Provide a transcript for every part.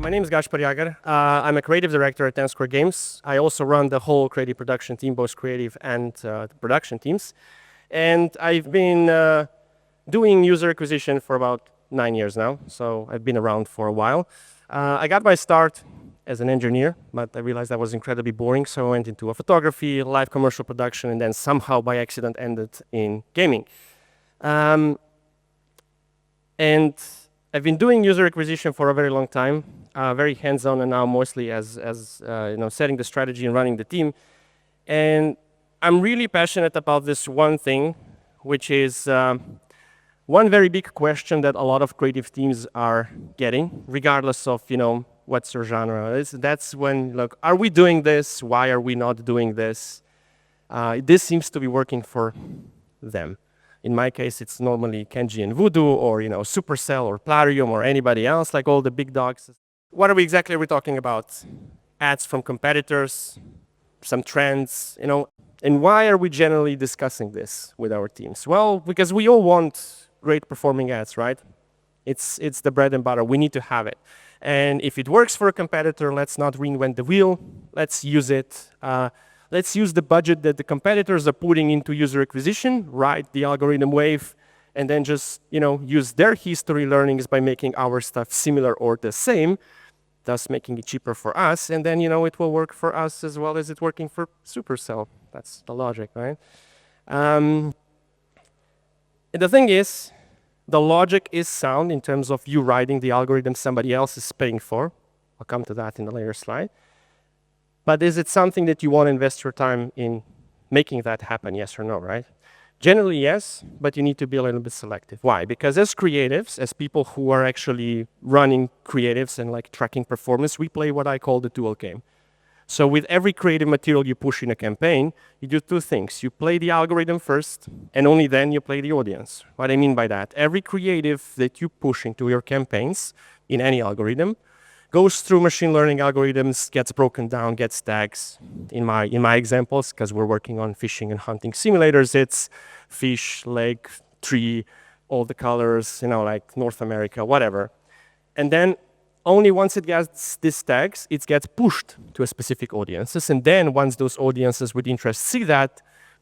My name is Gašper Jager. I'm a creative director at Seepia Games. I also run the whole creative production team, both creative and production teams. And I've been doing user acquisition for about 9 years now, so I've been around for a while. I got my start as an engineer, but I realized that was incredibly boring, so I went into photography, live commercial production, and then somehow by accident ended in gaming. And I've been doing user acquisition for a very long time, very hands-on, and now mostly as setting the strategy and running the team. And I'm really passionate about this one thing, which is one very big question that a lot of creative teams are getting, regardless of what's your genre is. That's when, look, are we doing this? Why are we not doing this? This seems to be working for them. In my case, it's normally Kenji and Voodoo, or Supercell or Plarium or anybody else, like all the big dogs. What are we talking about? Ads from competitors, some trends, and why are we generally discussing this with our teams? Well, because we all want great performing ads, right? It's the bread and butter. We need to have it. And if it works for a competitor, let's not reinvent the wheel. Let's use it. Let's use the budget that the competitors are putting into user acquisition, ride the algorithm wave, and then just use their history learnings by making our stuff similar or the same, thus making it cheaper for us. And then it will work for us as well as it's working for Supercell. That's the logic, right? And the thing is, the logic is sound in terms of you riding the algorithm somebody else is paying for. I'll come to that in a later slide. But is it something that you want to invest your time in making that happen, yes or no, right? Generally, yes, but you need to be a little bit selective. Why? Because as creatives, as people who are actually running creatives and tracking performance, we play what I call the dual game. So with every creative material you push in a campaign, you do two things. You play the algorithm first, and only then you play the audience. What I mean by that, every creative that you push into your campaigns in any algorithm goes through machine learning algorithms, gets broken down, gets tags. In my examples, because we're working on fishing and hunting simulators, it's fish, lake, tree, all the colors, like North America, whatever. And then only once it gets these tags, it gets pushed to a specific audiences. And then once those audiences with interest see that,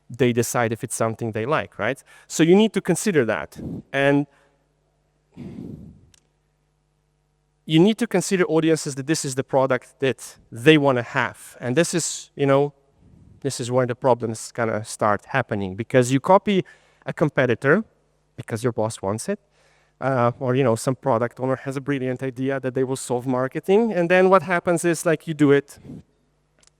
they decide if it's something they like, right? So you need to consider that. And you need to consider audiences that this is the product that they want to have. And this is, this is where the problems kind of start happening, because you copy a competitor because your boss wants it, or some product owner has a brilliant idea that they will solve marketing. And then what happens is you do it.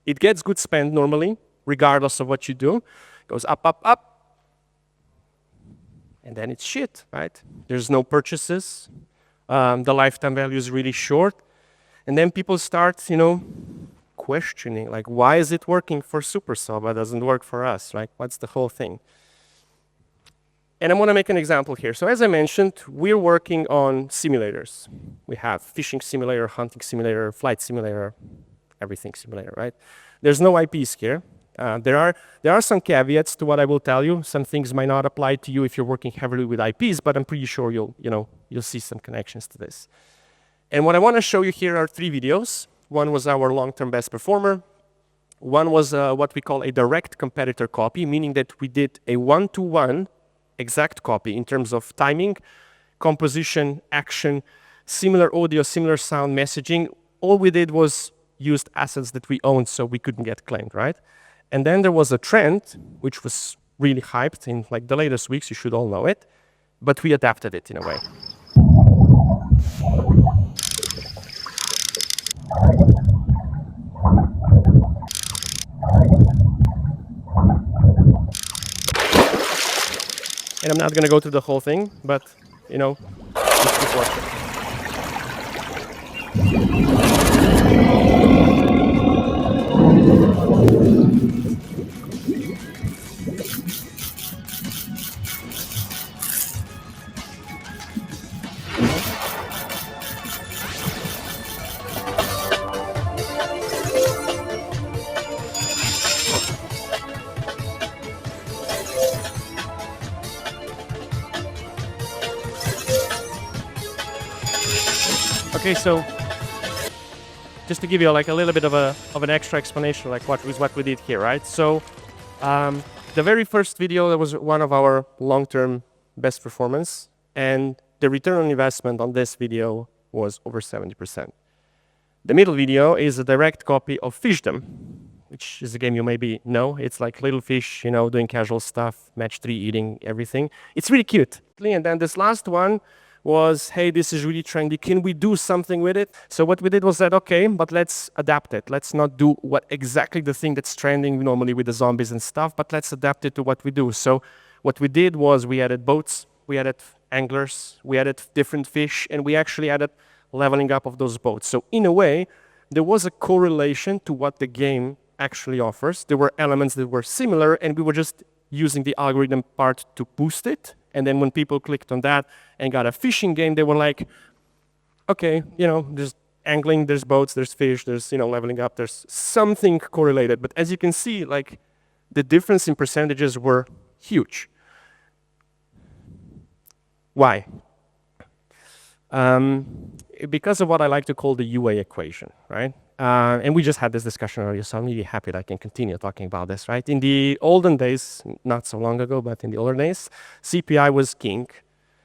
It gets good spend normally, regardless of what you do. It goes up, up, up. And then it's shit, right? There's no purchases. The lifetime value is really short. And then people start, questioning, why is it working for Supercell but doesn't work for us, right? What's the whole thing? And I want to make an example here. So as I mentioned, we're working on simulators. We have fishing simulator, hunting simulator, flight simulator, everything simulator, right? There's no IPs here. There are some caveats to what I will tell you. Some things might not apply to you if you're working heavily with IPs, but I'm pretty sure you'll see some connections to this. And what I want to show you here are 3 videos. One was our long-term best performer. One was what we call a direct competitor copy, meaning that we did a 1-to-1 exact copy in terms of timing, composition, action, similar audio, similar sound, messaging. All we did was used assets that we owned so we couldn't get claimed, right? And then there was a trend, which was really hyped in the latest weeks, you should all know it, but we adapted it in a way. And I'm not going to go through the whole thing, but, just keep watching. Okay, so just to give you like a little bit of an extra explanation, like what we did here, right? So the very first video, that was one of our long-term best performance, and the return on investment on this video was over 70%. The middle video is a direct copy of Fishdom, which is a game you maybe know. It's like little fish, you know, doing casual stuff, match 3 eating everything. It's really cute. And then this last one was, hey, this is really trendy. Can we do something with it? So what we did was that, okay, but let's adapt it. Let's not do what exactly the thing that's trending normally with the zombies and stuff, but let's adapt it to what we do. So what we did was we added boats, we added anglers, we added different fish, and we actually added leveling up of those boats. So in a way, there was a correlation to what the game actually offers. There were elements that were similar, and we were just using the algorithm part to boost it. And then when people clicked on that and got a fishing game, they were like, okay, you know, there's angling, there's boats, there's fish, there's, you know, leveling up, there's something correlated. But as you can see, like, the difference in percentages were huge. Why? Because of what I like to call the UA equation, right? And we just had this discussion earlier, so I'm really happy that I can continue talking about this, right? In the olden days, not so long ago, but in the older days, CPI was king.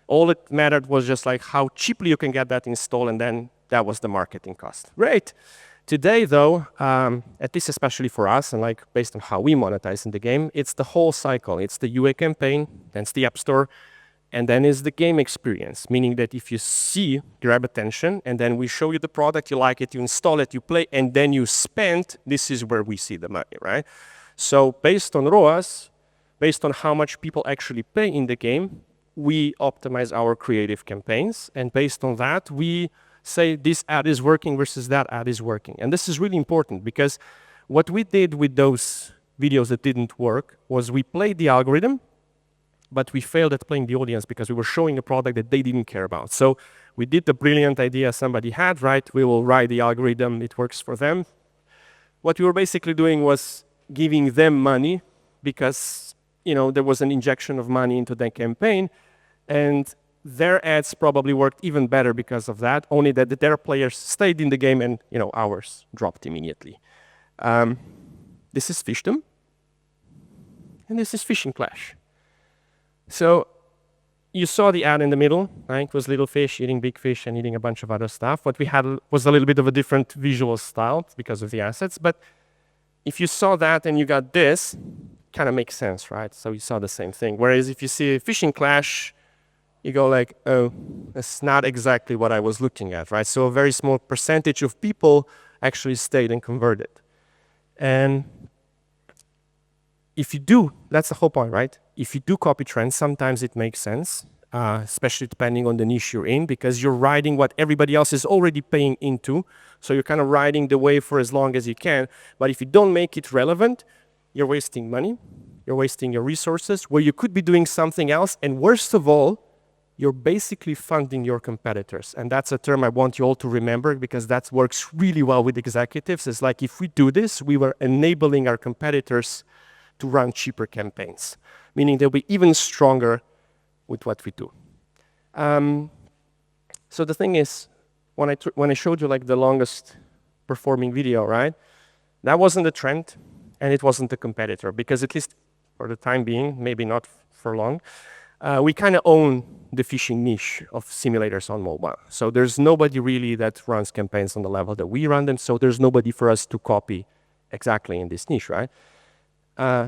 All it mattered was just like how cheaply you can get that installed, and then that was the marketing cost. Great. Today, though, at least especially for us, and like based on how we monetize in the game, it's the whole cycle. It's the UA campaign, then it's the App Store, and then is the game experience, meaning that if you see, grab attention, and then we show you the product, you like it, you install it, you play, and then you spend, this is where we see the money, right? So based on ROAS, based on how much people actually pay in the game, we optimize our creative campaigns, and based on that, we say this ad is working versus that ad is working. And this is really important, because what we did with those videos that didn't work was we played the algorithm, but we failed at playing the audience because we were showing a product that they didn't care about. So we did the brilliant idea somebody had, right? We will write the algorithm, it works for them. What we were basically doing was giving them money because, you know, there was an injection of money into their campaign, and their ads probably worked even better because of that, only that their players stayed in the game and, you know, ours dropped immediately. This is Fishdom, and this is Fishing Clash. So you saw the ad in the middle, right? It was little fish eating big fish and eating a bunch of other stuff. What we had was a little bit of a different visual style because of the assets. But if you saw that and you got this, kind of makes sense, right? So you saw the same thing. Whereas if you see a Fishing Clash, you go like, oh, that's not exactly what I was looking at, right? So a very small percentage of people actually stayed and converted. And if you do, that's the whole point, right? If you do copy trends, sometimes it makes sense, especially depending on the niche you're in, because you're riding what everybody else is already paying into. So you're kind of riding the wave for as long as you can. But if you don't make it relevant, you're wasting money, you're wasting your resources, where you could be doing something else. And worst of all, you're basically funding your competitors. And that's a term I want you all to remember, because that works really well with executives. It's like, if we do this, we were enabling our competitors to run cheaper campaigns, meaning they'll be even stronger with what we do. So the thing is, when I showed you like the longest performing video, right? That wasn't a trend, and it wasn't a competitor, because at least for the time being, maybe not for long, we kind of own the fishing niche of simulators on mobile. So there's nobody really that runs campaigns on the level that we run them. So there's nobody for us to copy exactly in this niche, right?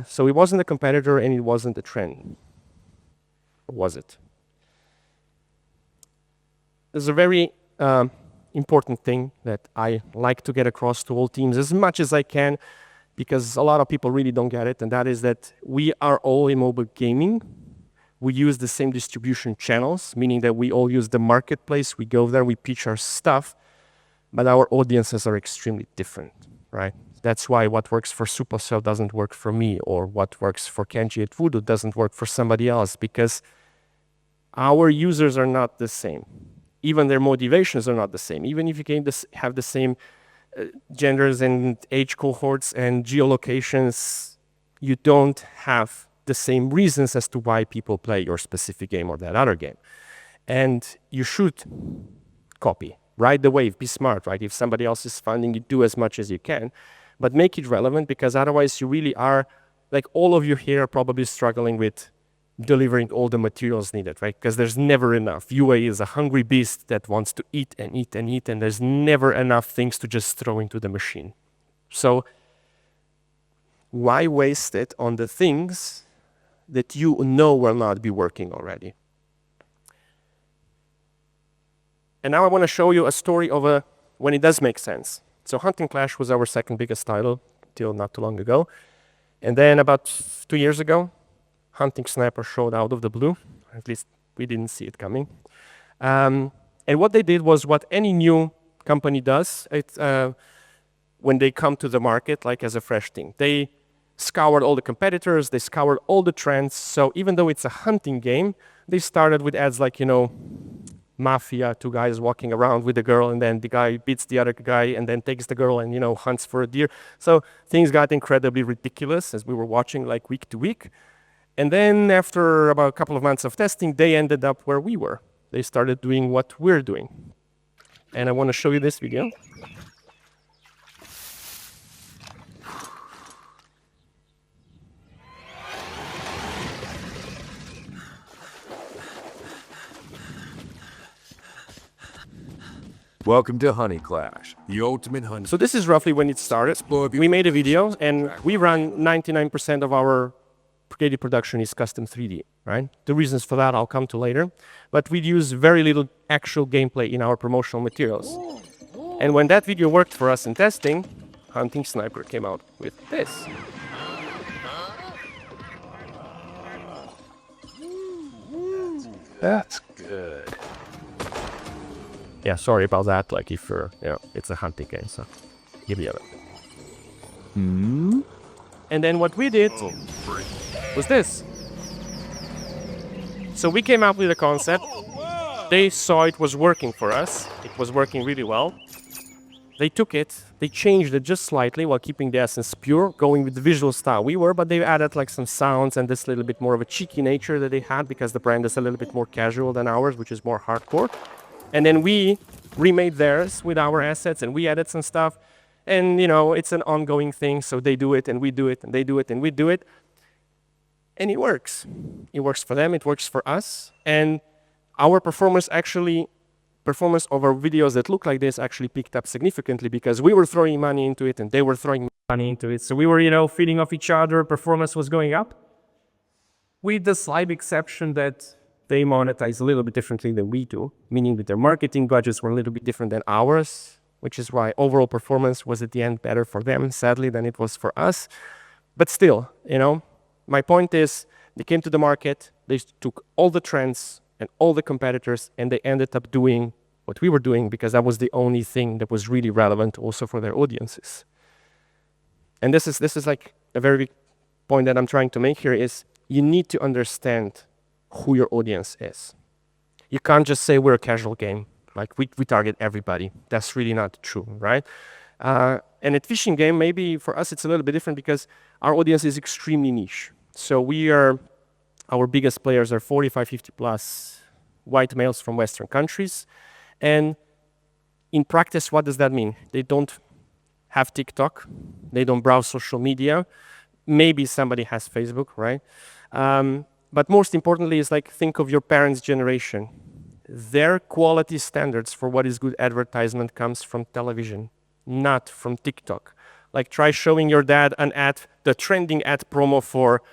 So it wasn't a competitor, and it wasn't a trend. Or was it? There's a very important thing that I like to get across to all teams as much as I can, because a lot of people really don't get it, and that is that we are all in mobile gaming. We use the same distribution channels, meaning that we all use the marketplace. We go there, we pitch our stuff, but our audiences are extremely different, right? That's why what works for Supercell doesn't work for me, or what works for Kenji at Voodoo doesn't work for somebody else, because our users are not the same. Even their motivations are not the same. Even if you have the same genders and age cohorts and geolocations, you don't have the same reasons as to why people play your specific game or that other game. And you should copy Ride the wave, be smart, right? If somebody else is funding, you do as much as you can, but make it relevant, because otherwise you really are, like all of you here are probably struggling with delivering all the materials needed, right? Because there's never enough. UA is a hungry beast that wants to eat and eat and eat, and there's never enough things to just throw into the machine. So why waste it on the things that you know will not be working already? And now I want to show you a story of when it does make sense. So Hunting Clash was our second biggest title till not too long ago. And then about 2 years ago, Hunting Sniper showed out of the blue. At least we didn't see it coming. And what they did was what any new company does when they come to the market, like as a fresh thing. They scoured all the competitors, they scoured all the trends. So even though it's a hunting game, they started with ads like, mafia, two guys walking around with a girl, and then the guy beats the other guy and then takes the girl and, hunts for a deer. So things got incredibly ridiculous as we were watching like week to week. And then after about a couple of months of testing, they ended up where we were. They started doing what we're doing. And I want to show you this video. Welcome to Hunting Clash, the ultimate hunting. So this is roughly when it started. We made a video, and we run 99% of our creative production is custom 3D, right? The reasons for that I'll come to later. But we use very little actual gameplay in our promotional materials. And when that video worked for us in testing, Hunting Sniper came out with this. That's good. Yeah, sorry about that. Like if you're, it's a hunting game, so give me a bit. And then what we did was this. So we came up with a concept. They saw it was working for us. It was working really well. They took it, they changed it just slightly while keeping the essence pure, going with the visual style we were, but they added like some sounds and this little bit more of a cheeky nature that they had, because the brand is a little bit more casual than ours, which is more hardcore. And then we remade theirs with our assets, and we added some stuff. And, it's an ongoing thing. So they do it, and we do it, and they do it, and we do it. And it works. It works for them. It works for us. And our performance of our videos that look like this actually picked up significantly, because we were throwing money into it, and they were throwing money into it. So we were, feeding off each other. Performance was going up. With the slight exception that they monetize a little bit differently than we do, meaning that their marketing budgets were a little bit different than ours, which is why overall performance was at the end better for them, sadly, than it was for us. But still, my point is, they came to the market, they took all the trends and all the competitors, and they ended up doing what we were doing, because that was the only thing that was really relevant also for their audiences. And this is like a very big point that I'm trying to make here is, you need to understand who your audience is. You can't just say we're a casual game, like we target everybody. That's really not true, right? And at fishing game, maybe for us it's a little bit different, because our audience is extremely niche. So our biggest players are 45, 50 plus white males from Western countries. And in practice, what does that mean? They don't have TikTok. They don't browse social media. Maybe somebody has Facebook, right? But most importantly is like, think of your parents' generation. Their quality standards for what is good advertisement comes from television, not from TikTok. Like, try showing your dad an ad, the trending ad promo for,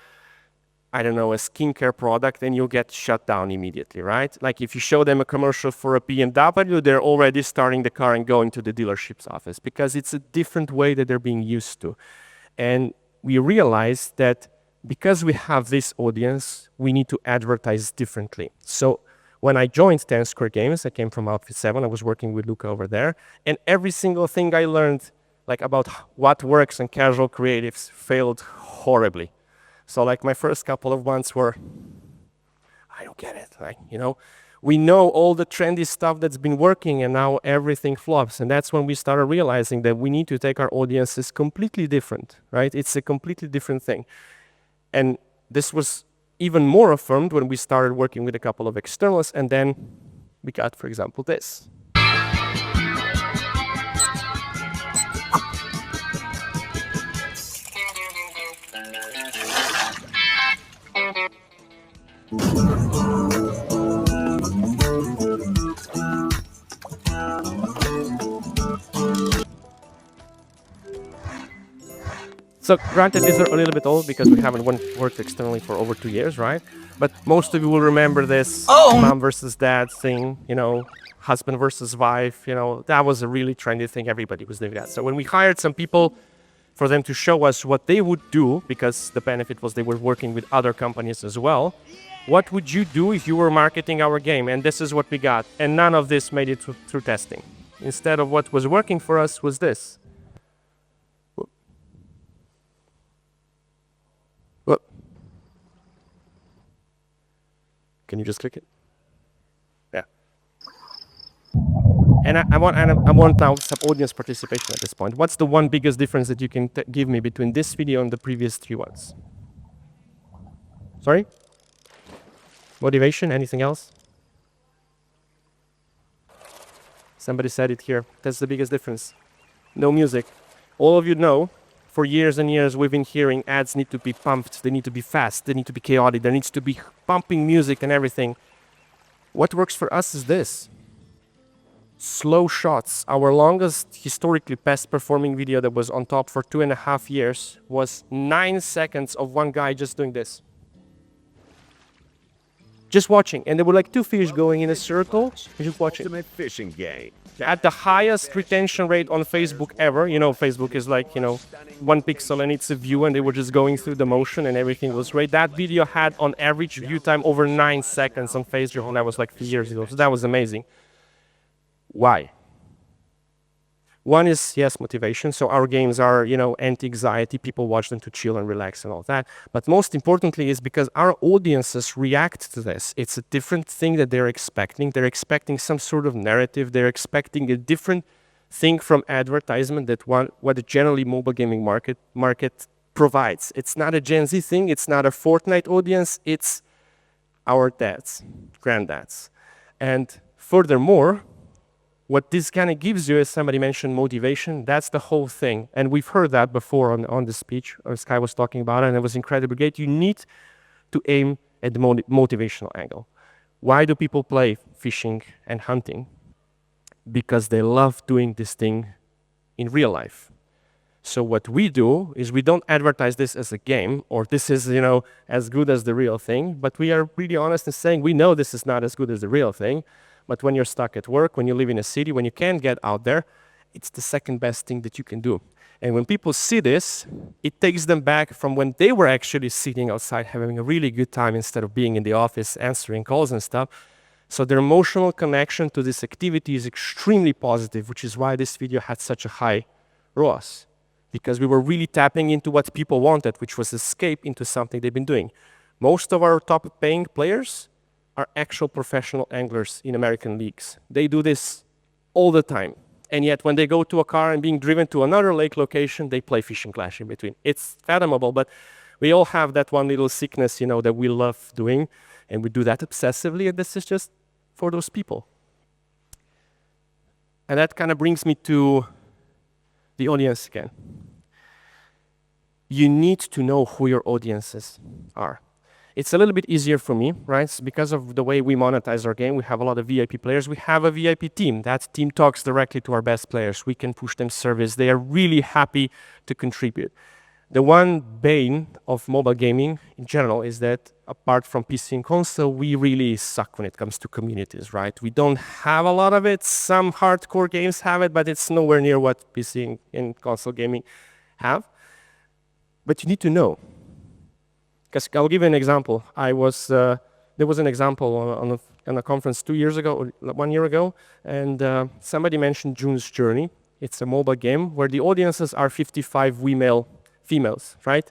I don't know, a skincare product, and you'll get shut down immediately, right? Like if you show them a commercial for a BMW, they're already starting the car and going to the dealership's office, because it's a different way that they're being used to. And we realized that because we have this audience, we need to advertise differently. So when I joined 10 Square Games, I came from Outfit 7, I was working with Luca over there, and every single thing I learned like about what works in casual creatives failed horribly. So like my first couple of months were, I don't get it. Like, we know all the trendy stuff that's been working, and now everything flops. And that's when we started realizing that we need to take our audiences completely different, right? It's a completely different thing. And this was even more affirmed when we started working with a couple of externals, and then we got, for example, this. So granted, these are a little bit old because we haven't worked externally for over 2 years, right? But most of you will remember this mom versus dad thing, you know, husband versus wife, you know, that was a really trendy thing. Everybody was doing that. So when we hired some people for them to show us what they would do, because the benefit was they were working with other companies as well, what would you do if you were marketing our game? And this is what we got. And none of this made it through testing. Instead of what was working for us was this. Whoop. Can you just click it? Yeah. And I want now some audience participation at this point. What's the one biggest difference that you can give me between this video and the previous 3 ones? Sorry? Motivation? Anything else? Somebody said it here. That's the biggest difference. No music. All of you know, for years and years we've been hearing ads need to be pumped, they need to be fast, they need to be chaotic, there needs to be pumping music and everything. What works for us is this. Slow shots. Our longest, historically best performing video that was on top for 2.5 years was 9 seconds of one guy just doing this. Just watching. And there were like 2 fish going in a circle, just watching. Ultimate fishing game. At the highest retention rate on Facebook ever, you know, Facebook is like, you know, 1 pixel and it's a view, and they were just going through the motion and everything was great. That video had on average view time over 9 seconds on Facebook, and that was like 3 years ago. So that was amazing. Why? One is, yes, motivation. So our games are, you know, anti-anxiety. People watch them to chill and relax and all that. But most importantly is because our audiences react to this. It's a different thing that they're expecting. They're expecting some sort of narrative. They're expecting a different thing from advertisement that what the generally mobile gaming market provides. It's not a Gen Z thing. It's not a Fortnite audience. It's our dads, granddads. And furthermore, what this kind of gives you, as somebody mentioned, motivation, that's the whole thing. And we've heard that before on the speech, Sky was talking about it, and it was incredibly great. You need to aim at the motivational angle. Why do people play fishing and hunting? Because they love doing this thing in real life. So what we do is we don't advertise this as a game, or this is, you know, as good as the real thing, but we are really honest in saying we know this is not as good as the real thing. But when you're stuck at work, when you live in a city, when you can't get out there, it's the second best thing that you can do. And when people see this, it takes them back from when they were actually sitting outside having a really good time instead of being in the office answering calls and stuff. So their emotional connection to this activity is extremely positive, which is why this video had such a high ROAS. Because we were really tapping into what people wanted, which was escape into something they've been doing. Most of our top paying players are actual professional anglers in American leagues. They do this all the time. And yet when they go to a car and being driven to another lake location, they play Fishing Clash in between. It's fathomable, but we all have that one little sickness, you know, that we love doing, and we do that obsessively, and this is just for those people. And that kind of brings me to the audience again. You need to know who your audiences are. It's a little bit easier for me, right? It's because of the way we monetize our game. We have a lot of VIP players. We have a VIP team. That team talks directly to our best players. We can push them service. They are really happy to contribute. The one bane of mobile gaming in general is that apart from PC and console, we really suck when it comes to communities, right? We don't have a lot of it. Some hardcore games have it, but it's nowhere near what PC and console gaming have. But you need to know. Because I'll give you an example. There was an example on a conference 2 years ago, or 1 year ago, and somebody mentioned June's Journey. It's a mobile game where the audiences are 55 females, right?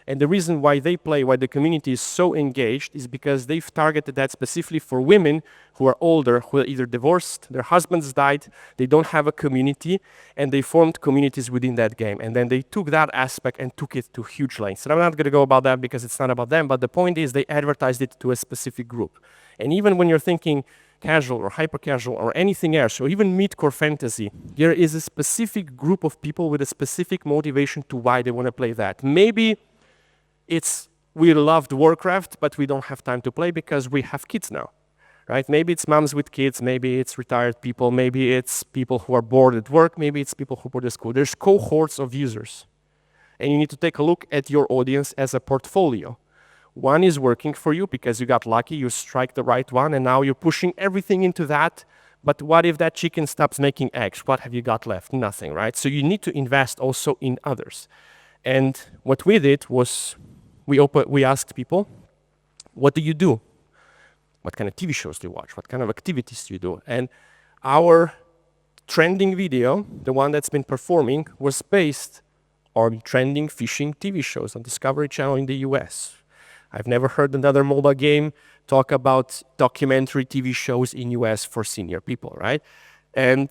And the reason why they play, why the community is so engaged, is because they've targeted that specifically for women who are older, who are either divorced, their husbands died, they don't have a community, and they formed communities within that game. And then they took that aspect and took it to huge lengths. And I'm not going to go about that because it's not about them, but the point is they advertised it to a specific group. And even when you're thinking casual or hyper-casual or anything else, or even mid-core fantasy, there is a specific group of people with a specific motivation to why they want to play that. Maybe it's we loved Warcraft, but we don't have time to play because we have kids now, right? Maybe it's moms with kids, maybe it's retired people, maybe it's people who are bored at work, maybe it's people who bored at school. There's cohorts of users. And you need to take a look at your audience as a portfolio. One is working for you because you got lucky, you strike the right one, and now you're pushing everything into that. But what if that chicken stops making eggs? What have you got left? Nothing, right? So you need to invest also in others. And what we did was we asked people, what do you do? What kind of TV shows do you watch? What kind of activities do you do? And our trending video, the one that's been performing, was based on trending fishing TV shows on Discovery Channel in the US. I've never heard another mobile game talk about documentary TV shows in US for senior people, right? And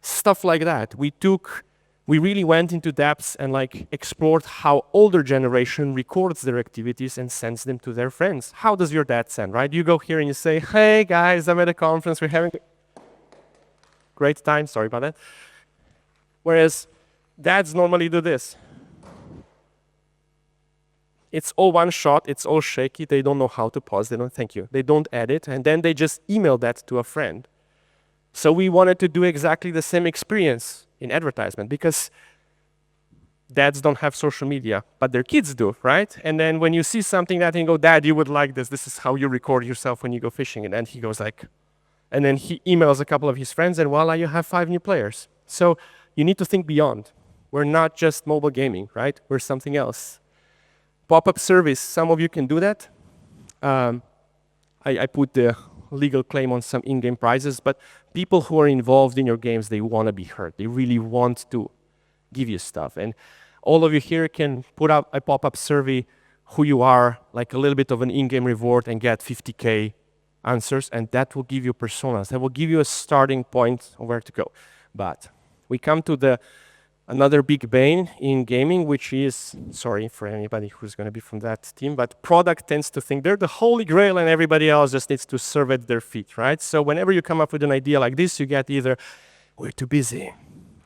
stuff like that. We really went into depths and like explored how older generation records their activities and sends them to their friends. How does your dad send, right? You go here and you say, hey guys, I'm at a conference, we're having a great time, sorry about that. Whereas dads normally do this. It's all one shot, it's all shaky, they don't know how to pause, they don't edit, and then they just email that to a friend. So we wanted to do exactly the same experience in advertisement because dads don't have social media, but their kids do, right? And then when you see something that you go, Dad, you would like this is how you record yourself when you go fishing. And then he goes like, and then he emails a couple of his friends and voila, you have 5 new players. So you need to think beyond. We're not just mobile gaming, right? We're something else. Pop-up service, some of you can do that. I put the legal claim on some in-game prizes, but people who are involved in your games, they want to be heard. They really want to give you stuff. And all of you here can put up a pop-up survey, who you are, like a little bit of an in-game reward and get 50K answers, and that will give you personas. That will give you a starting point of where to go. But we come to another big bane in gaming, which is, sorry for anybody who's going to be from that team, but product tends to think they're the holy grail and everybody else just needs to serve at their feet, right? So whenever you come up with an idea like this, you get either, we're too busy,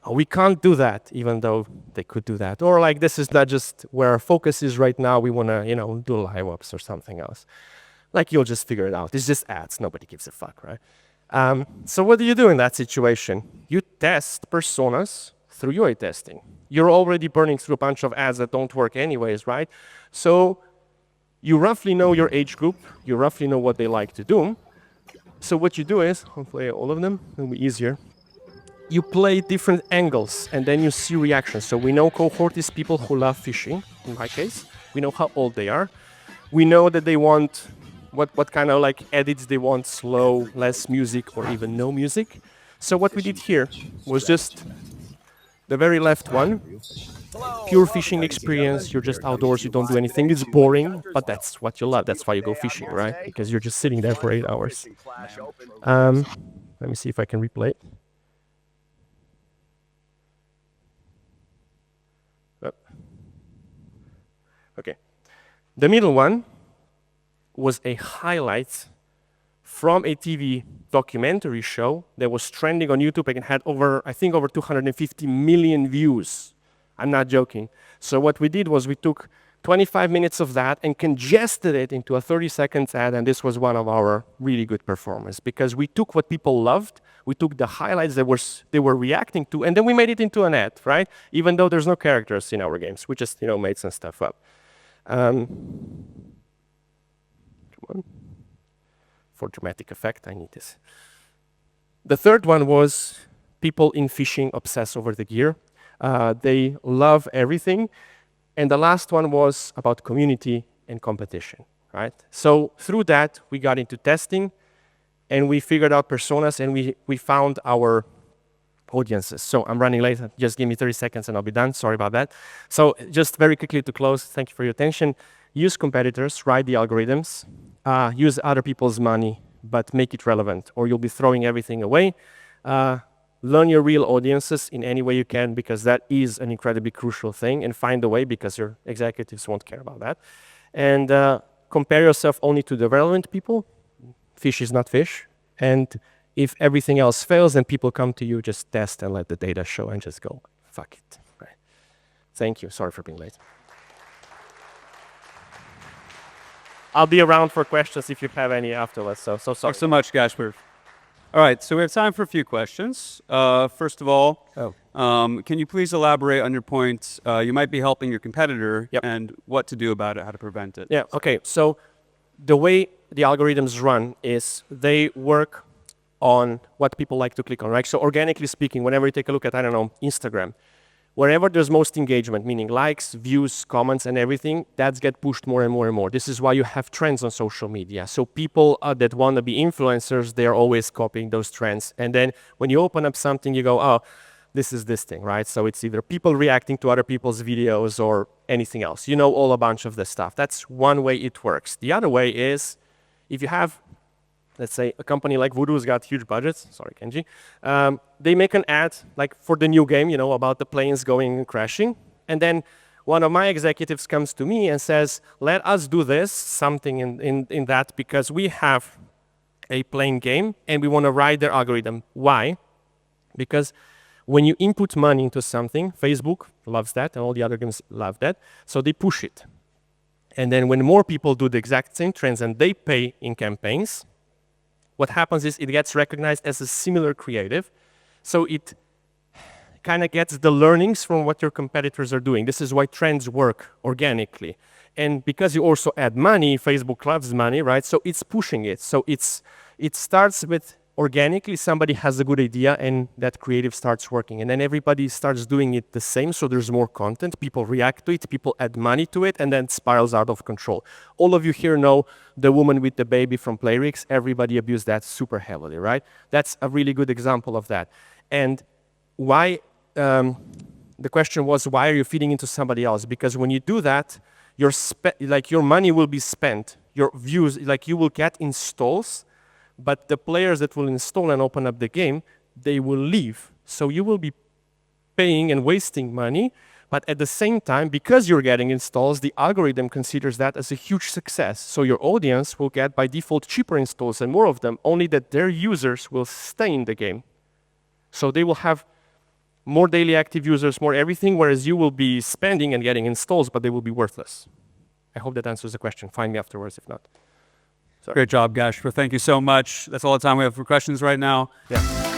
or we can't do that, even though they could do that. Or like, this is not just where our focus is right now, we want to, do live ops or something else. Like, you'll just figure it out. It's just ads, nobody gives a fuck, right? So what do you do in that situation? You test personas through UA testing. You're already burning through a bunch of ads that don't work anyways, right? So you roughly know your age group, you roughly know what they like to do. So what you do is, I'll play all of them, it'll be easier. You play different angles and then you see reactions. So we know cohort is people who love fishing, in my case. We know how old they are. We know that they want, what kind of like edits they want, slow, less music, or even no music. So what we did here was just the very left one, pure fishing experience. You're just outdoors, you don't do anything. It's boring, but that's what you love. That's why you go fishing, right? Because you're just sitting there for 8 hours. Let me see if I can replay it. Okay. The middle one was a highlight from a TV documentary show that was trending on YouTube and had over 250 million views. I'm not joking. So what we did was we took 25 minutes of that and congested it into a 30-second ad, and this was one of our really good performances because we took what people loved, we took the highlights that they were reacting to, and then we made it into an ad, right? Even though there's no characters in our games, we just made some stuff up. Come on. For dramatic effect, I need this. The third one was people in fishing obsess over the gear. They love everything. And the last one was about community and competition, right? So through that, we got into testing and we figured out personas and we found our audiences. So I'm running late. Just give me 30 seconds and I'll be done. Sorry about that. So just very quickly to close, thank you for your attention. Use competitors, write the algorithms, use other people's money, but make it relevant or you'll be throwing everything away. Learn your real audiences in any way you can because that is an incredibly crucial thing, and find a way because your executives won't care about that. And compare yourself only to the relevant people. Fish is not fish. And if everything else fails and people come to you, just test and let the data show and just go, fuck it. Right. Thank you. Sorry for being late. I'll be around for questions if you have any afterwards. So sorry. Thanks so much, Gašper. All right, so we have time for a few questions. First of all, Can you please elaborate on your point? You might be helping your competitor, Yep. and what to do about it, how to prevent it. Yeah, okay. So the way the algorithms run is they work on what people like to click on, right? So organically speaking, whenever you take a look at, I don't know, Instagram, wherever there's most engagement, meaning likes, views, comments, and everything, that's get pushed more and more and more. This is why you have trends on social media. So people that want to be influencers, they're always copying those trends. And then when you open up something, you go, oh, this is this thing, right? So it's either people reacting to other people's videos or anything else. You know all a bunch of this stuff. That's one way it works. The other way is if you have, let's say, a company like Voodoo's got huge budgets, sorry, Kenji, they make an ad like for the new game, you know, about the planes going and crashing. And then one of my executives comes to me and says, let us do this, something in that, because we have a plane game and we want to ride their algorithm. Why? Because when you input money into something, Facebook loves that and all the other games love that, so they push it. And then when more people do the exact same trends and they pay in campaigns, what happens is it gets recognized as a similar creative. So it kind of gets the learnings from what your competitors are doing. This is why trends work organically. And because you also add money, Facebook loves money, right? So it's pushing it. So it starts with organically, somebody has a good idea and that creative starts working. And then everybody starts doing it the same. So there's more content, people react to it, people add money to it, and then it spirals out of control. All of you here know the woman with the baby from Playrix. Everybody abused that super heavily, right? That's a really good example of that. And why, the question was, why are you feeding into somebody else? Because when you do that, your money will be spent, your views, like you will get installs, but the players that will install and open up the game, they will leave. So you will be paying and wasting money, but at the same time, because you're getting installs, the algorithm considers that as a huge success. So your audience will get by default cheaper installs and more of them, only that their users will stay in the game. So they will have more daily active users, more everything, whereas you will be spending and getting installs, but they will be worthless. I hope that answers the question. Find me afterwards if not. Great job, Gašper. Thank you so much. That's all the time we have for questions right now. Yeah.